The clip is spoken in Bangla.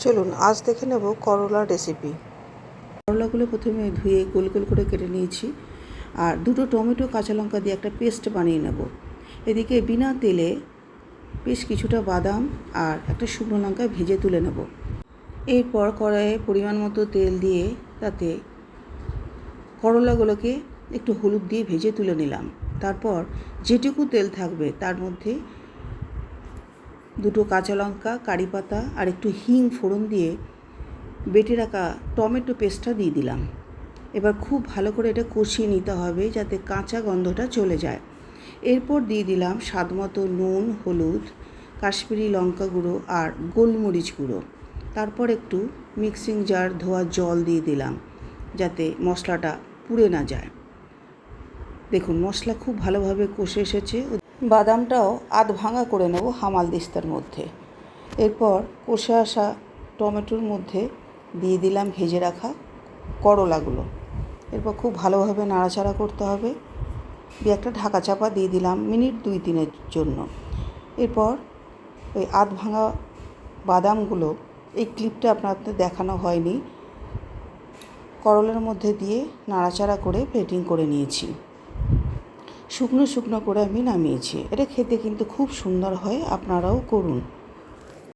চলুন আজ দেখে নেব করলার রেসিপি। করলাগুলো প্রথমে ধুয়ে গোল গোল করে কেটে নিয়েছি, আর দুটো টমেটো কাঁচা লঙ্কা দিয়ে একটা পেস্ট বানিয়ে নেব। এদিকে বিনা তেলে বেশ কিছুটা বাদাম আর একটা শুকনো লঙ্কা ভেজে তুলে নেব। এরপর কড়াইয়ে পরিমাণ মতো তেল দিয়ে তাতে করলাগুলোকে একটু হলুদ দিয়ে ভেজে তুলে নিলাম। তারপর যেটুকু তেল থাকবে তার মধ্যে দুটো কাঁচা লঙ্কা, কারি পাতা আর একটু হিং ফোড়ন দিয়ে বেটে রাখা টমেটো পেস্টটা দিয়ে দিলাম। এবার খুব ভালো করে এটা কষিয়ে নিতে হবে যাতে কাঁচা গন্ধটা চলে যায়। এরপর দিয়ে দিলাম স্বাদমতো নুন, হলুদ, কাশ্মীরি লঙ্কা গুঁড়ো আর গোলমরিচ গুঁড়ো। তারপর একটু মিক্সিং জার ধোয়া জল দিয়ে দিলাম যাতে মশলাটা পুড়ে না যায়। দেখুন মশলা খুব ভালোভাবে কষে এসেছে। বাদামটাও আধ ভাঙা করে নেব হামালদিস্তার মধ্যে। এরপর কষে আসা টমেটোর মধ্যে দিয়ে দিলাম ভেজে রাখা করলাগুলো। এরপর খুব ভালোভাবে নাড়াচাড়া করতে হবে। দিয়ে একটা ঢাকা চাপা দিয়ে দিলাম মিনিট 2-3-এর জন্য। এরপর ওই আধ ভাঙা বাদামগুলো, এই ক্লিপটা আপনাদের দেখানো হয়নি, করলার মধ্যে দিয়ে নাড়াচাড়া করে প্লেটিং করে নিয়েছি। শুকনো শুকনো করে আমি নামিয়েছি। এটা খেতে কিন্তু খুব সুন্দর হয়, আপনারাও করুন।